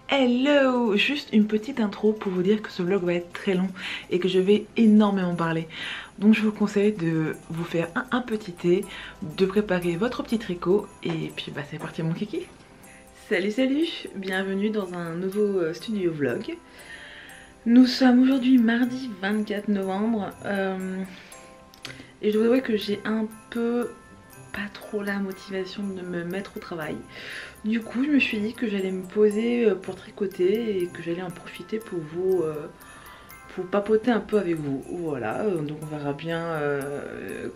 Hello! Juste une petite intro pour vous dire que ce vlog va être très long et que je vais énormément parler. Donc je vous conseille de vous faire un petit thé, de préparer votre petit tricot et puis bah c'est parti mon kiki. Salut, bienvenue dans un nouveau studio vlog. Nous sommes aujourd'hui mardi 24 novembre et je dois avouer que j'ai un peu pas trop la motivation de me mettre au travail. Du coup je me suis dit que j'allais me poser pour tricoter et que j'allais en profiter pour vous pour papoter un peu avec vous. Voilà, donc on verra bien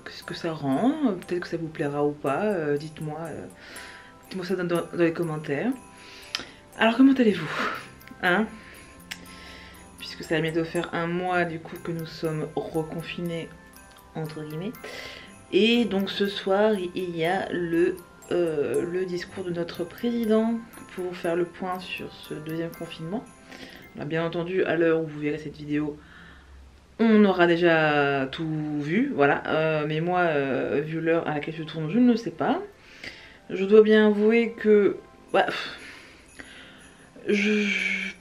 ce que ça rend, peut-être que ça vous plaira ou pas, dites-moi ça dans les commentaires. Alors comment allez-vous hein, puisque ça va bientôt faire un mois du coup que nous sommes reconfinés entre guillemets. Et donc ce soir il y a le discours de notre président pour faire le point sur ce deuxième confinement. Alors, bien entendu, à l'heure où vous verrez cette vidéo, on aura déjà tout vu, voilà. Mais moi, vu l'heure à laquelle je tourne, je ne sais pas. Je dois bien avouer que... Bah,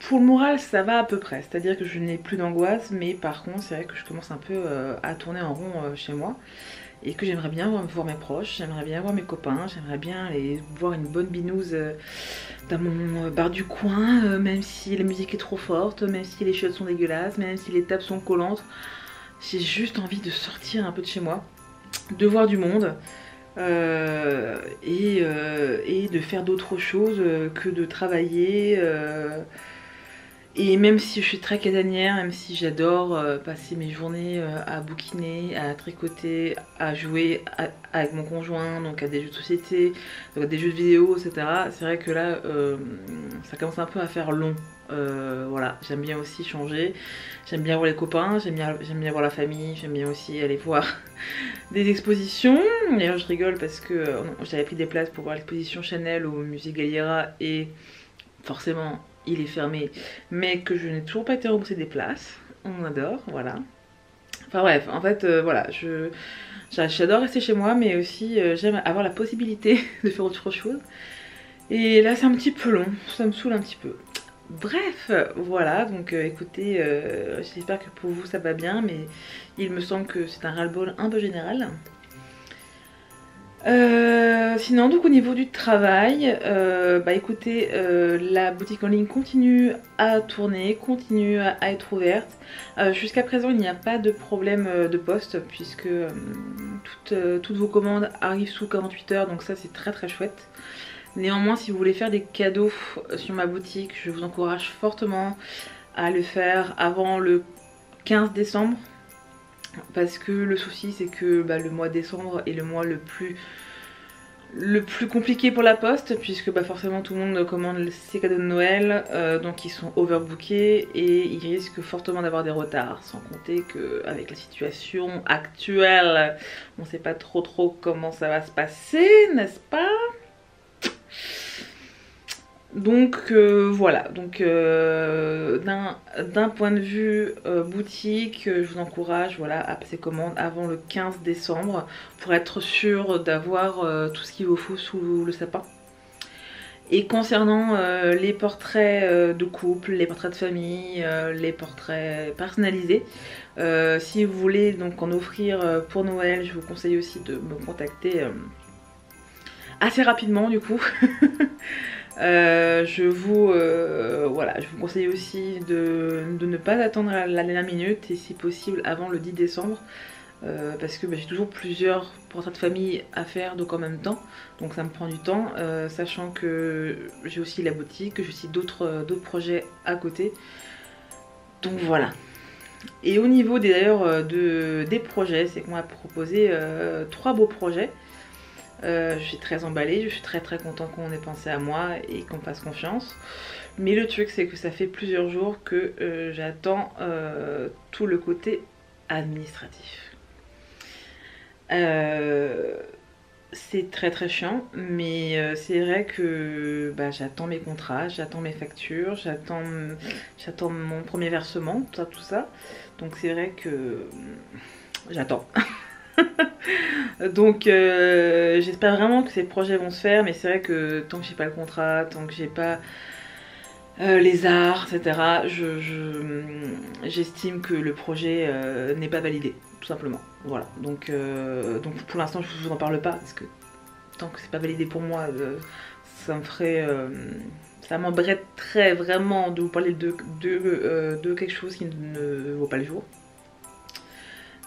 pour le moral, ça va à peu près. C'est-à-dire que je n'ai plus d'angoisse, mais par contre, c'est vrai que je commence un peu à tourner en rond chez moi. Et que j'aimerais bien voir mes proches, j'aimerais bien voir mes copains, j'aimerais bien aller voir une bonne binouse dans mon bar du coin, même si la musique est trop forte, même si les chiottes sont dégueulasses, même si les tables sont collantes. J'ai juste envie de sortir un peu de chez moi, de voir du monde et de faire d'autres choses que de travailler. Et même si je suis très casanière, même si j'adore passer mes journées à bouquiner, à tricoter, à jouer avec mon conjoint, donc à des jeux de société, donc à des jeux de vidéo, etc. C'est vrai que là, ça commence un peu à faire long. Voilà, j'aime bien aussi changer, j'aime bien voir les copains, j'aime bien voir la famille, j'aime bien aussi aller voir des expositions. D'ailleurs je rigole parce que j'avais pris des places pour voir l'exposition Chanel au musée Galliera et forcément il est fermé, mais que je n'ai toujours pas été remboursée des places. On adore, voilà. Enfin bref, en fait, voilà, j'adore rester chez moi, mais aussi j'aime avoir la possibilité de faire autre chose. Et là, c'est un petit peu long, ça me saoule un petit peu. Bref, voilà, donc écoutez, j'espère que pour vous ça va bien, mais il me semble que c'est un ras-le-bol un peu général. Sinon donc au niveau du travail, bah écoutez, la boutique en ligne continue à tourner, continue à être ouverte. Jusqu'à présent il n'y a pas de problème de poste puisque toutes vos commandes arrivent sous 48 heures, donc ça c'est très chouette. Néanmoins si vous voulez faire des cadeaux sur ma boutique, je vous encourage fortement à le faire avant le 15 décembre. Parce que le souci c'est que bah, le mois de décembre est le mois le plus compliqué pour la poste, puisque bah, forcément tout le monde commande ses cadeaux de Noël, donc ils sont overbookés et ils risquent fortement d'avoir des retards, sans compter qu'avec la situation actuelle, on ne sait pas trop comment ça va se passer, n'est-ce pas? Donc voilà, donc d'un point de vue boutique, je vous encourage voilà, à passer commande avant le 15 décembre pour être sûr d'avoir tout ce qu'il vous faut sous le sapin. Et concernant les portraits de couple, les portraits de famille, les portraits personnalisés, si vous voulez donc en offrir pour Noël, je vous conseille aussi de me contacter assez rapidement du coup. Je vous conseille aussi de ne pas attendre la dernière minute et si possible avant le 10 décembre parce que bah, j'ai toujours plusieurs portraits de famille à faire donc en même temps, donc ça me prend du temps, sachant que j'ai aussi la boutique, que j'ai aussi d'autres projets à côté, donc voilà. Et au niveau d'ailleurs des projets, c'est qu'on m'a proposé 3 beaux projets. Je suis très emballée, je suis très contente qu'on ait pensé à moi et qu'on me fasse confiance. Mais le truc c'est que ça fait plusieurs jours que j'attends tout le côté administratif. C'est très chiant, mais c'est vrai que bah, j'attends mes contrats, j'attends mes factures, j'attends mon premier versement, tout ça. Donc c'est vrai que j'attends. Donc j'espère vraiment que ces projets vont se faire, mais c'est vrai que tant que j'ai pas le contrat, tant que j'ai pas les arts, etc. J'estime que le projet n'est pas validé, tout simplement. Voilà, donc pour l'instant je vous en parle pas, parce que tant que c'est pas validé pour moi, ça me ferait... ça m'embêterait vraiment de vous parler de quelque chose qui ne vaut pas le jour.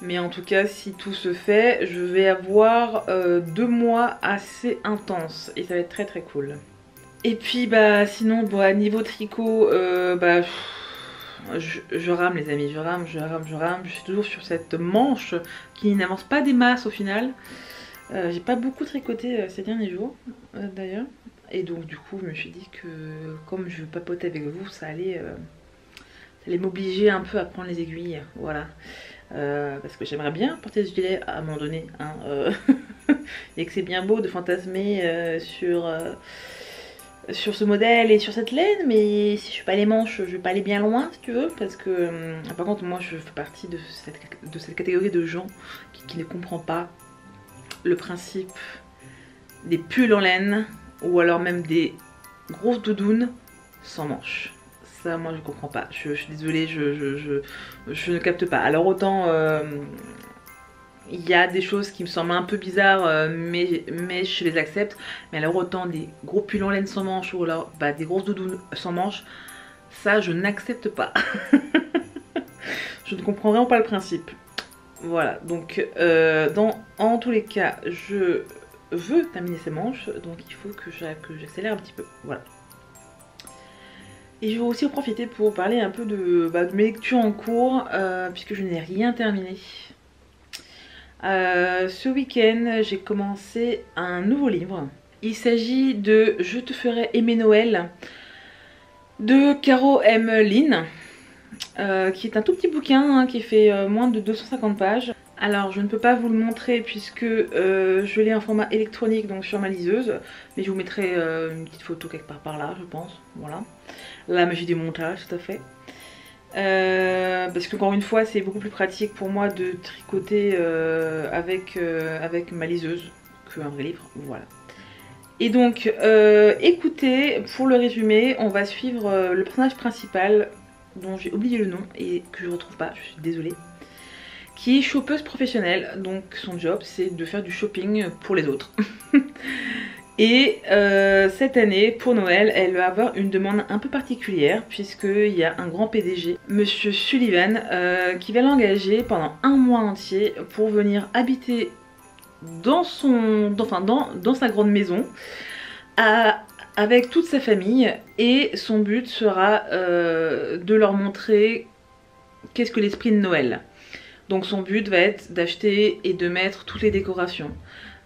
Mais en tout cas, si tout se fait, je vais avoir 2 mois assez intenses et ça va être très très cool. Et puis bah sinon, bon, à niveau tricot, bah je rame les amis, je rame. Je suis toujours sur cette manche qui n'avance pas des masses au final. J'ai pas beaucoup tricoté ces derniers jours d'ailleurs. Et donc du coup je me suis dit que comme je veux papoter avec vous, ça allait m'obliger un peu à prendre les aiguilles, voilà. Parce que j'aimerais bien porter ce gilet à un moment donné, hein, et que c'est bien beau de fantasmer sur ce modèle et sur cette laine, mais si je fais pas les manches, je vais pas aller bien loin si tu veux, parce que par contre moi je fais partie de cette catégorie de gens qui ne comprend pas le principe des pulls en laine ou alors même des grosses doudounes sans manches. Ça moi je comprends pas, je suis désolée, je ne capte pas. Alors autant il y a des choses qui me semblent un peu bizarres, mais je les accepte. Mais alors autant des gros pulls en laine sans manches ou alors bah, des grosses doudounes sans manches, ça je n'accepte pas. Je ne comprends vraiment pas le principe. Voilà, donc en tous les cas, je veux terminer ces manches, donc il faut que j'accélère un petit peu. Voilà. Et je vais aussi en profiter pour parler un peu de mes lectures en cours, puisque je n'ai rien terminé. Ce week-end, j'ai commencé un nouveau livre. Il s'agit de Je te ferai aimer Noël de Caro M. Lynn, qui est un tout petit bouquin hein, qui fait moins de 250 pages. Alors je ne peux pas vous le montrer puisque je l'ai en format électronique donc sur ma liseuse, mais je vous mettrai une petite photo quelque part par là je pense, voilà. La magie du montage tout à fait. Parce qu'encore une fois c'est beaucoup plus pratique pour moi de tricoter avec ma liseuse qu'un vrai livre, voilà. Et donc écoutez, pour le résumé, on va suivre le personnage principal dont j'ai oublié le nom et que je retrouve pas, je suis désolée, qui est shoppeuse professionnelle. Donc son job c'est de faire du shopping pour les autres. Et cette année, pour Noël, elle va avoir une demande un peu particulière puisqu'il y a un grand PDG, Monsieur Sullivan, qui va l'engager pendant un mois entier pour venir habiter dans sa grande maison avec toute sa famille. Et son but sera de leur montrer qu'est-ce que l'esprit de Noël. Donc son but va être d'acheter et de mettre toutes les décorations.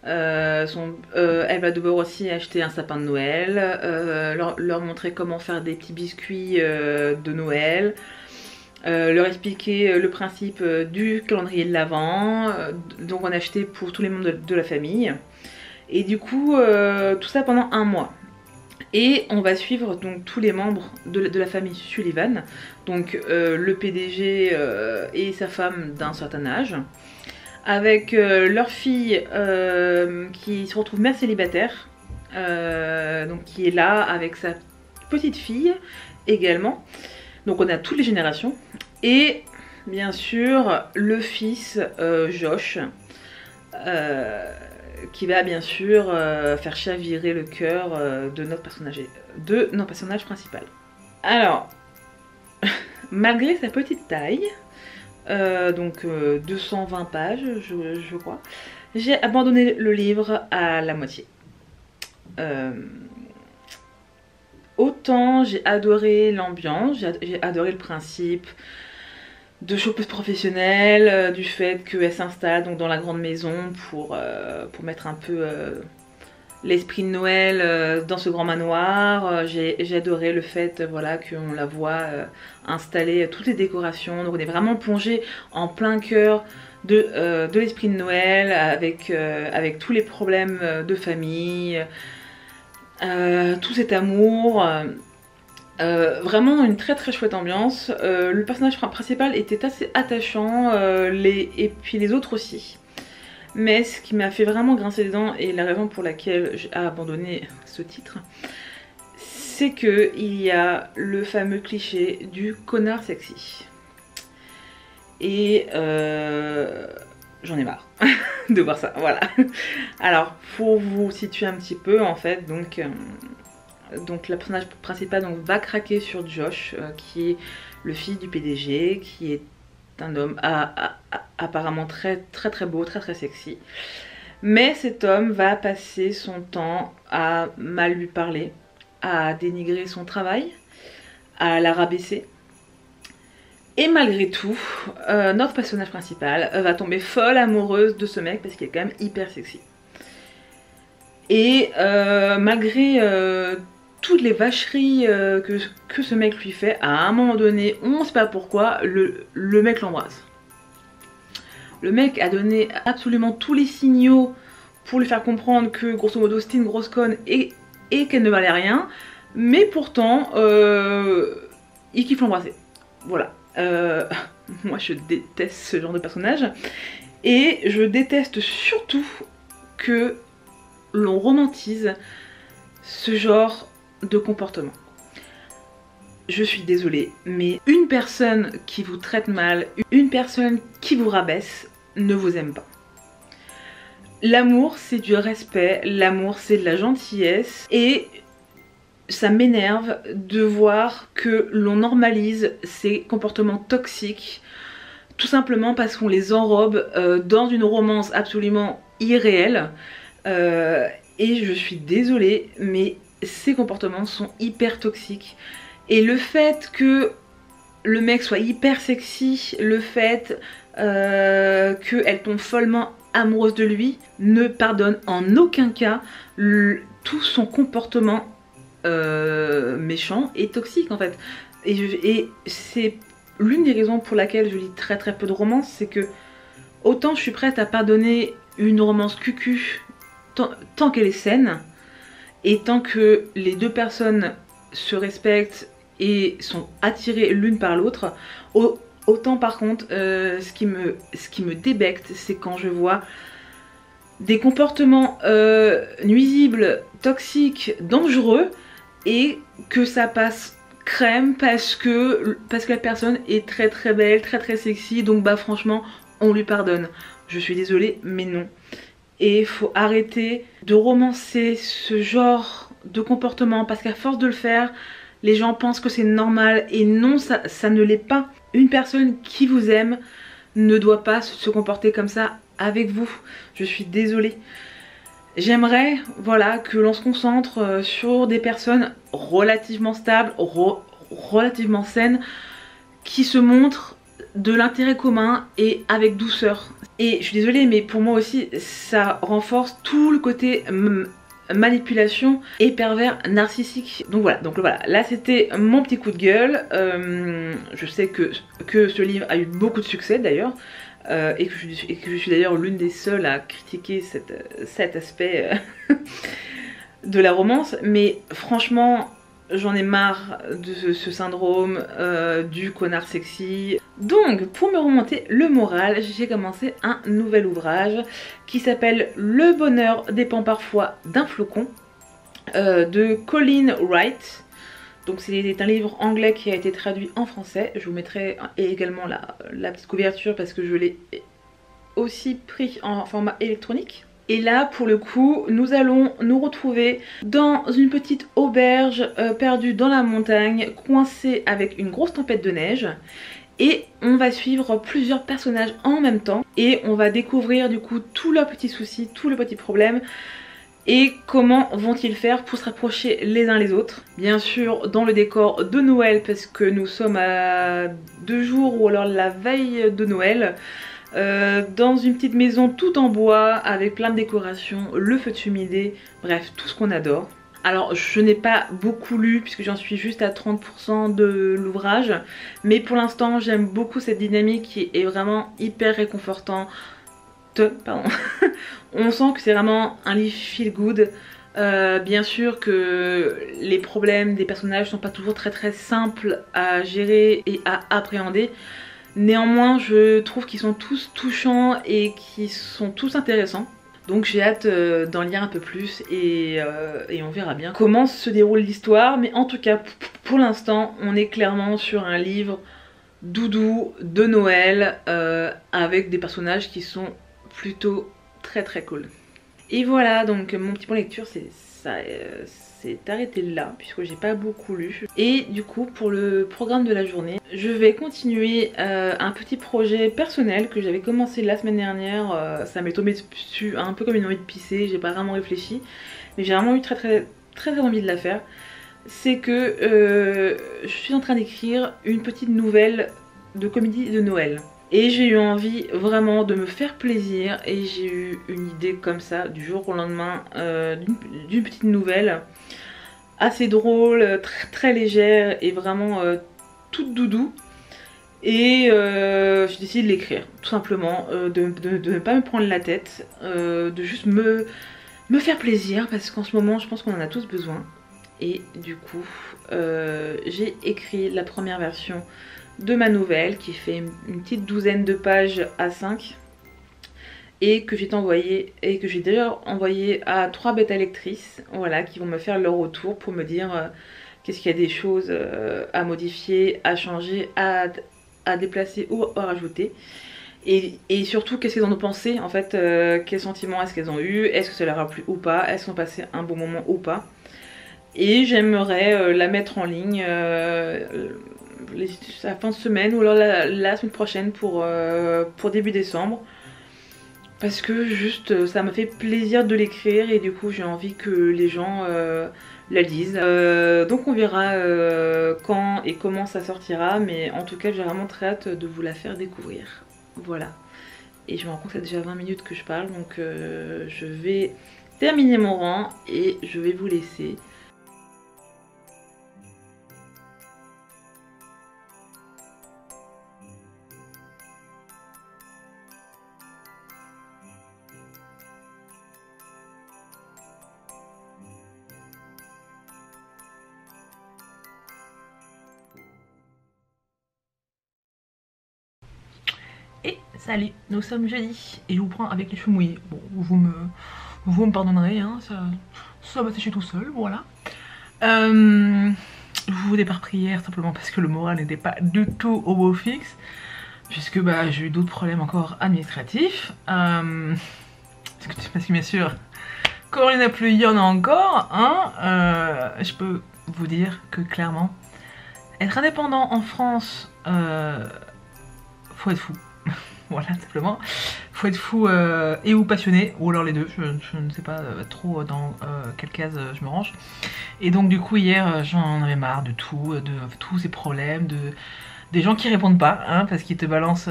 Elle va devoir aussi acheter un sapin de Noël, leur montrer comment faire des petits biscuits de Noël, leur expliquer le principe du calendrier de l'Avent, donc en acheter pour tous les membres de la famille. Et du coup, tout ça pendant un mois. Et on va suivre donc tous les membres de la famille Sullivan, donc le PDG et sa femme d'un certain âge, avec leur fille qui se retrouve mère célibataire, donc qui est là avec sa petite fille également. Donc on a toutes les générations. Et bien sûr le fils Josh, qui va bien sûr faire chavirer le cœur de notre personnage principal. Alors, malgré sa petite taille, donc 220 pages je crois, j'ai abandonné le livre à la moitié. Autant j'ai adoré l'ambiance, j'ai adoré le principe de shoppeuse professionnelle, du fait qu'elle s'installe donc dans la grande maison pour mettre un peu l'esprit de Noël dans ce grand manoir. J'ai adoré le fait voilà, qu'on la voit installer toutes les décorations. Donc on est vraiment plongé en plein cœur de l'esprit de Noël avec tous les problèmes de famille, tout cet amour. Vraiment une très chouette ambiance. Le personnage principal était assez attachant, et puis les autres aussi. Mais ce qui m'a fait vraiment grincer les dents et la raison pour laquelle j'ai abandonné ce titre, c'est que il y a le fameux cliché du connard sexy. Et j'en ai marre de voir ça, voilà. Alors, pour vous situer un petit peu, en fait, donc le personnage principal donc, va craquer sur Josh, qui est le fils du PDG, qui est un homme apparemment très beau, très sexy. Mais cet homme va passer son temps à mal lui parler, à dénigrer son travail, à la rabaisser. Et malgré tout, notre personnage principal va tomber folle amoureuse de ce mec parce qu'il est quand même hyper sexy. Et malgré toutes les vacheries que ce mec lui fait, à un moment donné, on ne sait pas pourquoi, le mec l'embrasse. Le mec a donné absolument tous les signaux pour lui faire comprendre que grosso modo c'était une grosse conne et qu'elle ne valait rien. Mais pourtant, il kiffe l'embrasser. Voilà. Moi je déteste ce genre de personnage. Et je déteste surtout que l'on romantise ce genre de comportement. Je suis désolée, mais une personne qui vous traite mal, une personne qui vous rabaisse, ne vous aime pas. L'amour, c'est du respect, l'amour, c'est de la gentillesse, et ça m'énerve de voir que l'on normalise ces comportements toxiques, tout simplement parce qu'on les enrobe dans une romance absolument irréelle. Et je suis désolée, mais ces comportements sont hyper toxiques. Et le fait que le mec soit hyper sexy, le fait qu'elle tombe follement amoureuse de lui, ne pardonne en aucun cas tout son comportement méchant et toxique en fait. Et c'est l'une des raisons pour laquelle je lis très peu de romances, c'est que autant je suis prête à pardonner une romance cucu tant qu'elle est saine, et tant que les deux personnes se respectent et sont attirées l'une par l'autre, autant par contre ce qui me débecte, c'est quand je vois des comportements nuisibles, toxiques, dangereux, et que ça passe crème parce que la personne est très belle, très sexy, donc bah franchement on lui pardonne. Je suis désolée mais non. Et il faut arrêter de romancer ce genre de comportement parce qu'à force de le faire, les gens pensent que c'est normal, et non, ça ne l'est pas. Une personne qui vous aime ne doit pas se comporter comme ça avec vous. Je suis désolée. J'aimerais, voilà, que l'on se concentre sur des personnes relativement stables, relativement saines, qui se montrent de l'intérêt commun et avec douceur. Et je suis désolée, mais pour moi aussi, ça renforce tout le côté manipulation et pervers narcissique. Donc voilà, là c'était mon petit coup de gueule. Je sais que ce livre a eu beaucoup de succès d'ailleurs, et que je suis d'ailleurs l'une des seules à critiquer cet aspect de la romance, mais franchement j'en ai marre de ce syndrome du connard sexy. Donc pour me remonter le moral, j'ai commencé un nouvel ouvrage qui s'appelle Le bonheur dépend parfois d'un flocon, de Colleen Wright. Donc c'est un livre anglais qui a été traduit en français. Je vous mettrai également la petite couverture parce que je l'ai aussi pris en format électronique. Et là pour le coup nous allons nous retrouver dans une petite auberge perdue dans la montagne, coincée avec une grosse tempête de neige, et on va suivre plusieurs personnages en même temps et on va découvrir du coup tous leurs petits soucis, tous leurs petits problèmes, et comment vont-ils faire pour se rapprocher les uns les autres. Bien sûr dans le décor de Noël parce que nous sommes à 2 jours ou alors la veille de Noël. Dans une petite maison tout en bois avec plein de décorations, le feu de cheminée, bref tout ce qu'on adore. Alors je n'ai pas beaucoup lu puisque j'en suis juste à 30% de l'ouvrage, mais pour l'instant j'aime beaucoup cette dynamique qui est vraiment hyper réconfortante. Pardon. On sent que c'est vraiment un livre feel good. Bien sûr que les problèmes des personnages sont pas toujours très simples à gérer et à appréhender. Néanmoins, je trouve qu'ils sont tous touchants et qu'ils sont tous intéressants. Donc j'ai hâte d'en lire un peu plus et on verra bien comment se déroule l'histoire. Mais en tout cas, pour l'instant, on est clairement sur un livre doudou de Noël avec des personnages qui sont plutôt très très cool. Et voilà, donc mon petit point lecture c'est arrêté là puisque j'ai pas beaucoup lu. Et du coup pour le programme de la journée, je vais continuer un petit projet personnel que j'avais commencé la semaine dernière. Ça m'est tombé dessus un peu comme une envie de pisser, j'ai pas vraiment réfléchi, mais j'ai vraiment eu très envie de la faire. C'est que je suis en train d'écrire une petite nouvelle de comédie de Noël. Et j'ai eu envie vraiment de me faire plaisir et j'ai eu une idée comme ça du jour au lendemain d'une petite nouvelle assez drôle, très légère et vraiment toute doudou. Et j'ai décidé de l'écrire tout simplement, de ne pas me prendre la tête, de juste me faire plaisir parce qu'en ce moment je pense qu'on en a tous besoin. Et du coup j'ai écrit la première version de ma nouvelle qui fait une petite douzaine de pages A5 et que j'ai déjà envoyé à 3 bêta lectrices, voilà, qui vont me faire leur retour pour me dire qu'est-ce qu'il y a des choses à modifier, à changer, à déplacer ou à rajouter. Et surtout qu'est-ce qu'elles en ont pensé en fait, quels sentiments est-ce qu'elles ont eu, est-ce que ça leur a plu ou pas, est-ce qu'elles ont passé un bon moment ou pas. Et j'aimerais la mettre en ligne la fin de semaine ou alors la semaine prochaine pour début décembre. Parce que juste ça m'a fait plaisir de l'écrire et du coup j'ai envie que les gens la lisent. Donc on verra quand et comment ça sortira, mais en tout cas j'ai vraiment très hâte de vous la faire découvrir. Voilà. Et je me rends compte que c'est déjà 20 minutes que je parle, donc je vais terminer mon rang et je vais vous laisser. Et salut, nous sommes jeudi et je vous prends avec les cheveux mouillés. Bon, vous me pardonnerez, hein, ça va sécher tout seul, voilà. Je vous ai par prière simplement parce que le moral n'était pas du tout au beau fixe, puisque bah, j'ai eu d'autres problèmes encore administratifs. Parce que bien sûr, quand il n'y en a plus, il y en a encore, hein. Je peux vous dire que clairement, être indépendant en France, faut être fou. Voilà, simplement. Faut être fou et ou passionné, ou alors les deux, je ne sais pas trop dans quelle case je me range. Et donc du coup hier j'en avais marre de tous ces problèmes, des gens qui répondent pas, hein, parce qu'ils te balancent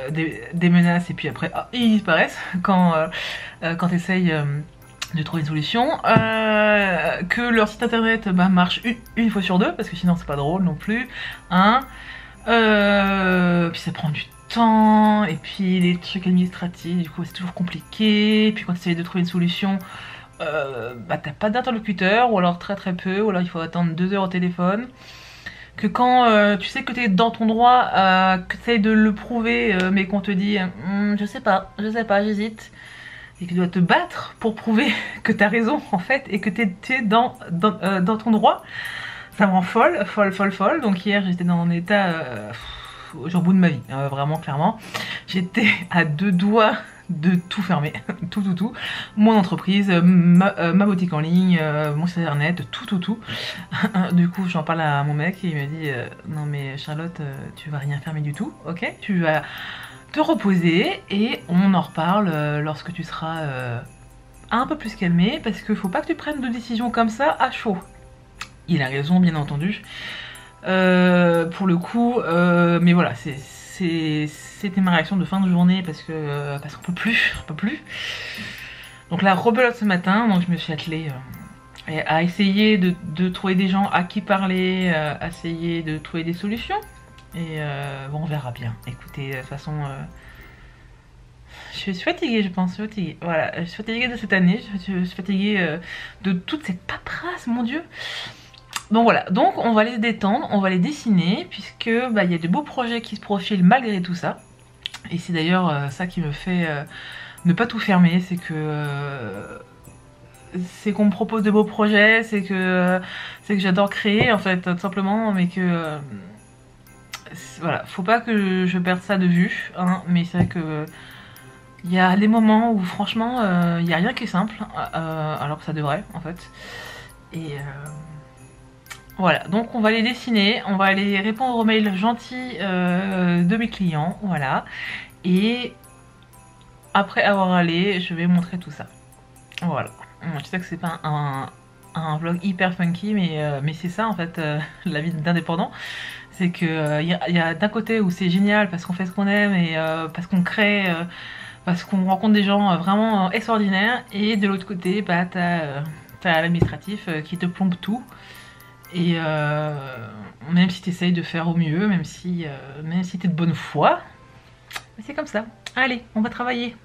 des menaces et puis après ils disparaissent quand t'essayes de trouver une solution, que leur site internet marche une fois sur deux, parce que sinon c'est pas drôle non plus, hein. Puis ça prend du temps, et puis les trucs administratifs, du coup c'est toujours compliqué, et puis quand tu essayes de trouver une solution, t'as pas d'interlocuteur, ou alors très peu, ou alors il faut attendre 2 heures au téléphone. Que quand tu sais que t'es dans ton droit, que tu essayes de le prouver, mais qu'on te dit je sais pas, j'hésite, et que tu dois te battre pour prouver que t'as raison en fait, et que t'es dans ton droit, ça me rend folle. Donc hier j'étais dans un état au bout de ma vie, vraiment clairement. J'étais à 2 doigts de tout fermer, tout. Mon entreprise, ma boutique en ligne, mon site internet, tout. Du coup j'en parle à mon mec et il me dit non mais Charlotte, tu vas rien fermer du tout, ok? Tu vas te reposer et on en reparle lorsque tu seras un peu plus calmé, parce qu'il faut pas que tu prennes de décisions comme ça à chaud. Il a raison bien entendu. Pour le coup, mais voilà, c'était ma réaction de fin de journée parce qu'on peut plus. Donc là, rebelote ce matin, donc je me suis attelée à essayer de trouver des gens à qui parler, à essayer de trouver des solutions. Et bon, on verra bien. Écoutez, de toute façon, je suis fatiguée, je pense, Voilà, je suis fatiguée de cette année, je suis fatiguée de toute cette paperasse, mon Dieu. Donc voilà, donc on va les détendre, on va les dessiner, puisque y a de beaux projets qui se profilent malgré tout ça. Et c'est d'ailleurs ça qui me fait ne pas tout fermer, c'est qu'on me propose de beaux projets, c'est que j'adore créer en fait, tout simplement, mais que voilà, faut pas que je perde ça de vue, hein, mais c'est vrai que il y a des moments où franchement il n'y a rien qui est simple, alors que ça devrait en fait. Et voilà, donc on va les dessiner, on va aller répondre aux mails gentils de mes clients, voilà. Et après avoir allé, je vais montrer tout ça. Voilà. Je sais que c'est pas un vlog hyper funky, mais c'est ça en fait, la vie d'indépendant. C'est que y a d'un côté où c'est génial parce qu'on fait ce qu'on aime et parce qu'on crée, parce qu'on rencontre des gens vraiment extraordinaires, et de l'autre côté, bah t'as l'administratif qui te plombe tout. Et même si tu essayes de faire au mieux, même si t'es de bonne foi, c'est comme ça. Allez, on va travailler.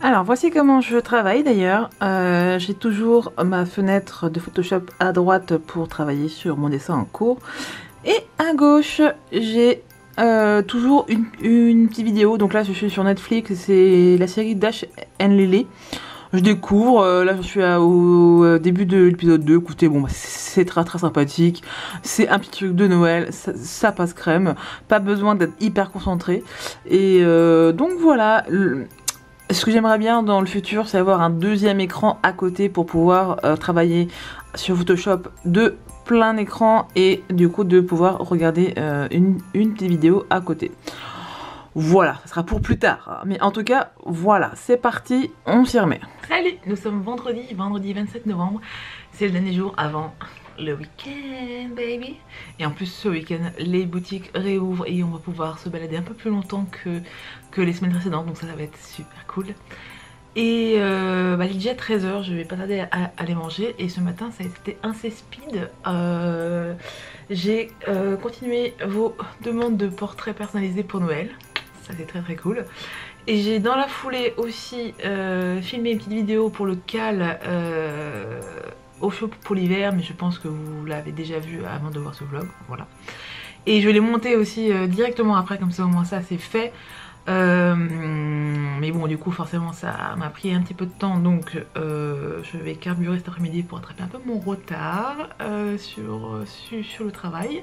Alors voici comment je travaille d'ailleurs. J'ai toujours ma fenêtre de Photoshop à droite pour travailler sur mon dessin en cours. Et à gauche, j'ai toujours une petite vidéo. Donc là, je suis sur Netflix, c'est la série Dash and Lily. Je découvre, là je suis au début de l'épisode 2. Écoutez, bon, bah, c'est très sympathique. C'est un petit truc de Noël, ça passe crème. Pas besoin d'être hyper concentré. Et donc voilà. Ce que j'aimerais bien dans le futur, c'est avoir un deuxième écran à côté pour pouvoir travailler sur Photoshop de plein écran et du coup de pouvoir regarder une petite vidéo à côté. Voilà, ça sera pour plus tard. Mais en tout cas, voilà, c'est parti, on s'y remet. Salut, nous sommes vendredi 27 novembre. C'est le dernier jour avant le week-end, baby. Et en plus, ce week-end, les boutiques réouvrent et on va pouvoir se balader un peu plus longtemps que les semaines précédentes. Donc ça va être super cool. Et bah, il est déjà 13 h, je vais pas tarder à aller manger. Et ce matin, ça a été assez speed. J'ai continué vos demandes de portraits personnalisés pour Noël. Ça c'est très cool. Et j'ai dans la foulée aussi filmé une petite vidéo pour le cal au chaud pour l'hiver, mais je pense que vous l'avez déjà vu avant de voir ce vlog, voilà. Et je l'ai monté aussi directement après, comme ça au moins ça c'est fait. Mais bon, du coup forcément ça m'a pris un petit peu de temps, donc je vais carburer cet après-midi pour attraper un peu mon retard sur le travail.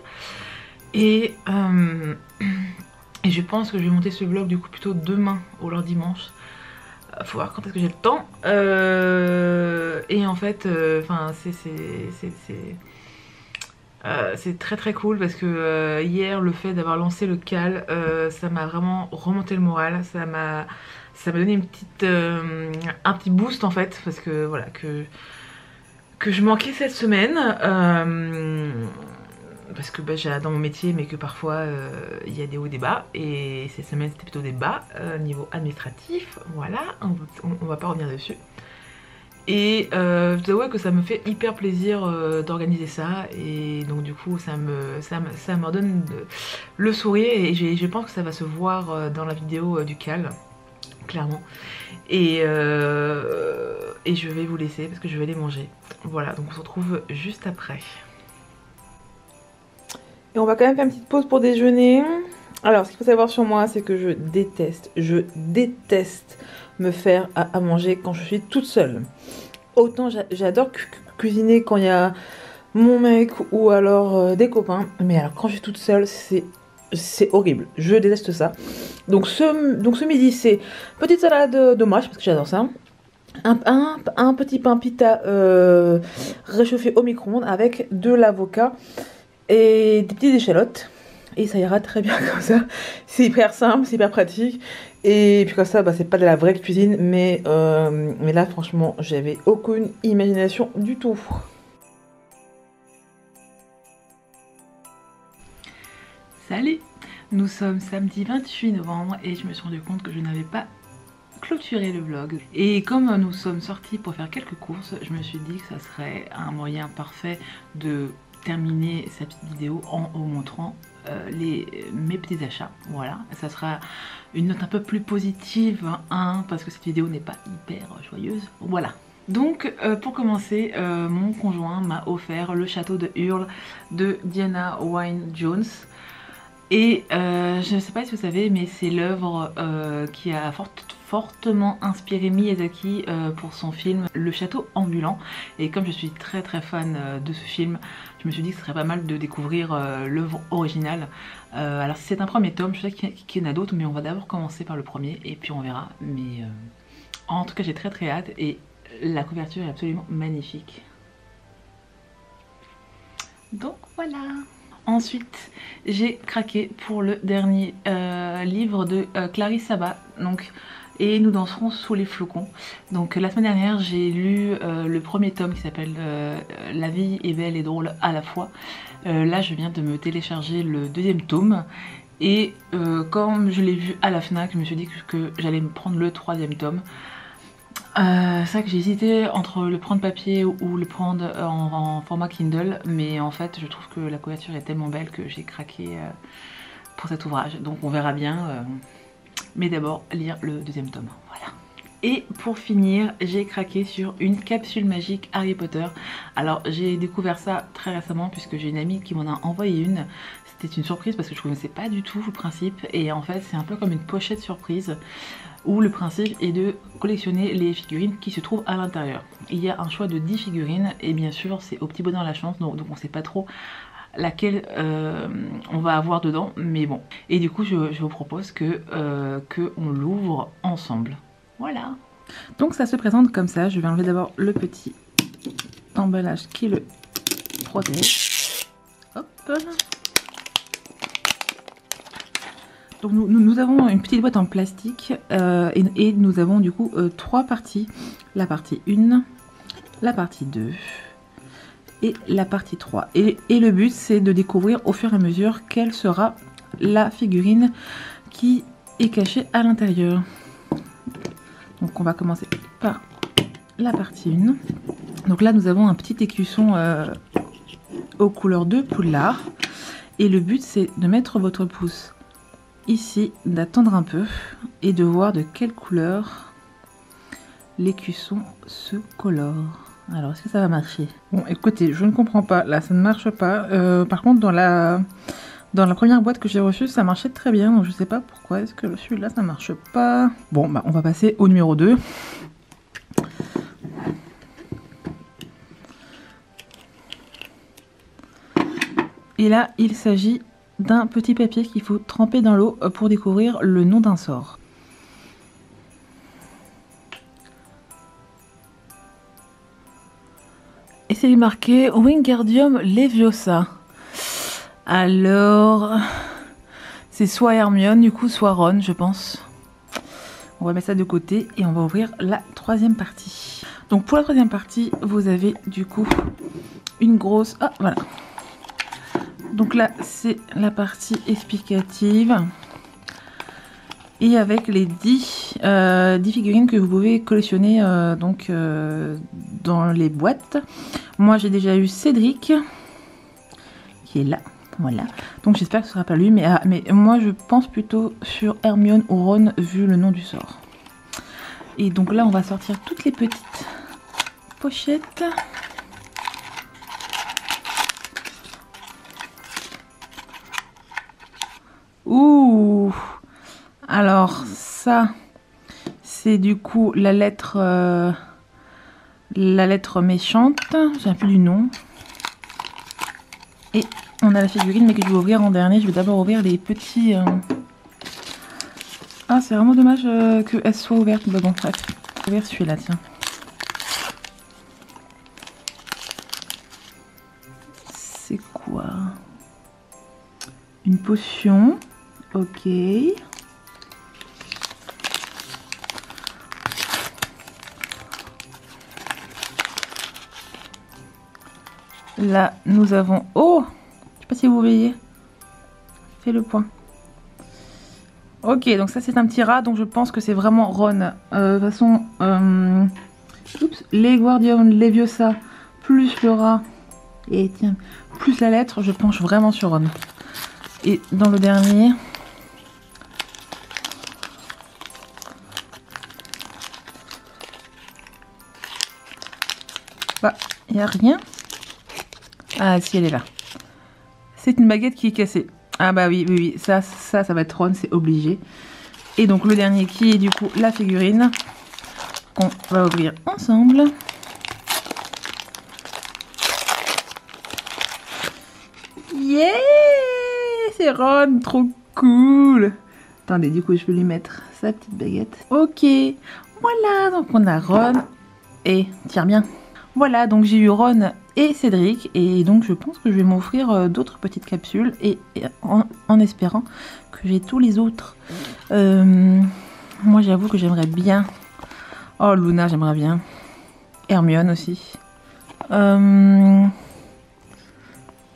Et je pense que je vais monter ce vlog du coup plutôt demain ou alors dimanche. Faut voir quand est-ce que j'ai le temps. Et en fait, enfin c'est très cool parce que hier le fait d'avoir lancé le cal, ça m'a vraiment remonté le moral. Ça m'a donné une petite, un petit boost en fait, parce que voilà que je manquais cette semaine. Parce que bah, j'adore mon métier, mais que parfois il y a des hauts et des bas, et cette semaine c'était plutôt des bas niveau administratif, voilà, on va pas revenir dessus. Et je dois avouer que ça me fait hyper plaisir d'organiser ça, et donc du coup ça me redonne le sourire, et je pense que ça va se voir dans la vidéo du cal, clairement. Et je vais vous laisser parce que je vais aller manger. Voilà, donc on se retrouve juste après. Et on va quand même faire une petite pause pour déjeuner. Alors, ce qu'il faut savoir sur moi, c'est que je déteste me faire à manger quand je suis toute seule. Autant j'adore cuisiner quand il y a mon mec ou alors des copains, mais alors quand je suis toute seule, c'est horrible. Je déteste ça. Donc ce midi, c'est petite salade d'hommage, parce que j'adore ça. Un petit pain pita réchauffé au micro-ondes avec de l'avocat et des petites échalotes, et ça ira très bien comme ça. C'est hyper simple, c'est hyper pratique, et puis comme ça bah, c'est pas de la vraie cuisine, mais là franchement j'avais aucune imagination du tout. Salut, nous sommes samedi 28 novembre et je me suis rendu compte que je n'avais pas clôturé le vlog, et comme nous sommes sortis pour faire quelques courses, je me suis dit que ça serait un moyen parfait de terminer cette petite vidéo en vous montrant mes petits achats. Voilà, ça sera une note un peu plus positive, hein, parce que cette vidéo n'est pas hyper joyeuse. Voilà. Donc pour commencer, mon conjoint m'a offert le château de Hurle de Diana Wynne Jones. Et je ne sais pas si vous savez, mais c'est l'œuvre qui a fortement inspiré Miyazaki pour son film Le Château Ambulant. Et comme je suis très fan de ce film, je me suis dit que ce serait pas mal de découvrir l'œuvre originale. Alors c'est un premier tome, je sais qu'il y en a d'autres, mais on va d'abord commencer par le premier et puis on verra. Mais en tout cas j'ai très hâte et la couverture est absolument magnifique. Donc voilà. Ensuite, j'ai craqué pour le dernier livre de Clarisse Sabat, donc Et nous danserons sous les flocons. Donc la semaine dernière, j'ai lu le premier tome qui s'appelle La vie est belle et drôle à la fois. Là, je viens de me télécharger le deuxième tome. Et quand je l'ai vu à la FNAC, je me suis dit que j'allais me prendre le troisième tome. C'est vrai que j'ai hésité entre le prendre papier ou le prendre en format Kindle, mais en fait je trouve que la couverture est tellement belle que j'ai craqué pour cet ouvrage, donc on verra bien, mais d'abord lire le deuxième tome, voilà. Et pour finir, j'ai craqué sur une capsule magique Harry Potter. Alors j'ai découvert ça très récemment puisque j'ai une amie qui m'en a envoyé une. C'était une surprise parce que je ne connaissais pas du tout le principe, et en fait c'est un peu comme une pochette surprise où le principe est de collectionner les figurines qui se trouvent à l'intérieur. Il y a un choix de 10 figurines et bien sûr c'est au petit bonheur la chance, donc on ne sait pas trop laquelle on va avoir dedans, mais bon. Et du coup je vous propose que on l'ouvre ensemble. Voilà. Donc ça se présente comme ça. Je vais enlever d'abord le petit emballage qui le protège. Hop. Donc nous avons une petite boîte en plastique et nous avons du coup trois parties. La partie 1, la partie 2 et la partie 3. Et le but c'est de découvrir au fur et à mesure quelle sera la figurine qui est cachée à l'intérieur. Donc on va commencer par la partie 1. Donc là nous avons un petit écusson aux couleurs de Poudlard. Et le but c'est de mettre votre pouce ici, d'attendre un peu et de voir de quelle couleur l'écusson se colore. Alors est-ce que ça va marcher? Bon écoutez, je ne comprends pas, là ça ne marche pas. Par contre dans la première boîte que j'ai reçue ça marchait très bien, donc je sais pas pourquoi est-ce que celui-là ça marche pas. Bon bah on va passer au numéro 2. Et là il s'agit d'un petit papier qu'il faut tremper dans l'eau pour découvrir le nom d'un sort. Et c'est marqué Wingardium Leviosa. Alors, c'est soit Hermione du coup, soit Ron je pense. On va mettre ça de côté et on va ouvrir la troisième partie. Donc pour la troisième partie, vous avez du coup une grosse... Ah voilà. Donc là, c'est la partie explicative. Et avec les 10 figurines que vous pouvez collectionner dans les boîtes. Moi, j'ai déjà eu Cédric, qui est là. Voilà. Donc j'espère que ce sera pas lui. Mais moi, je pense plutôt sur Hermione ou Ron, vu le nom du sort. Et donc là, on va sortir toutes les petites pochettes. Ouh! Alors ça, c'est du coup la lettre méchante. J'ai un peu du nom. Et on a la figurine, mais que je vais ouvrir en dernier. Je vais d'abord ouvrir les petits. Ah, c'est vraiment dommage qu'elle soit ouverte. Bah bon, bref. Je vais ouvrir celui-là, tiens. C'est quoi? Une potion. Ok. Là, nous avons... Oh! Je sais pas si vous voyez. Fais le point. Ok, donc ça c'est un petit rat, donc je pense que c'est vraiment Ron. De toute façon, oups, Wingardium Leviosa plus le rat et tiens, plus la lettre, je penche vraiment sur Ron. Et dans le dernier, bah, il n'y a rien. Ah si, elle est là. C'est une baguette qui est cassée. Ah bah oui, oui, oui. Ça va être Ron, c'est obligé. Et donc le dernier qui est du coup la figurine qu'on va ouvrir ensemble. Yeah, c'est Ron, trop cool. Attendez, du coup je vais lui mettre sa petite baguette. Ok, voilà, donc on a Ron et tiens bien. Voilà, donc j'ai eu Ron et Cédric et donc je pense que je vais m'offrir d'autres petites capsules et en espérant que j'ai tous les autres. Moi j'avoue que j'aimerais bien. Oh Luna, j'aimerais bien. Hermione aussi.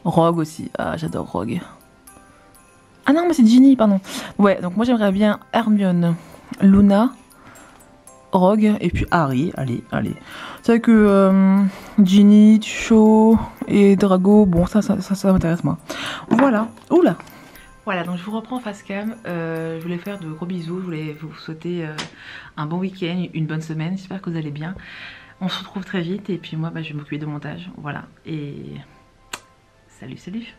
Rogue aussi. Ah, j'adore Rogue. Ah non, mais c'est Ginny, pardon. Ouais, donc moi j'aimerais bien Hermione, Luna, Rogue et puis Harry. Allez, allez. C'est vrai que Ginny, Cho et Drago, bon, ça m'intéresse moins. Voilà. Oula. Voilà, donc je vous reprends face cam. Je voulais faire de gros bisous. Je voulais vous souhaiter un bon week-end, une bonne semaine. J'espère que vous allez bien. On se retrouve très vite et puis moi, bah, je vais m'occuper de montage. Voilà. Et salut, salut.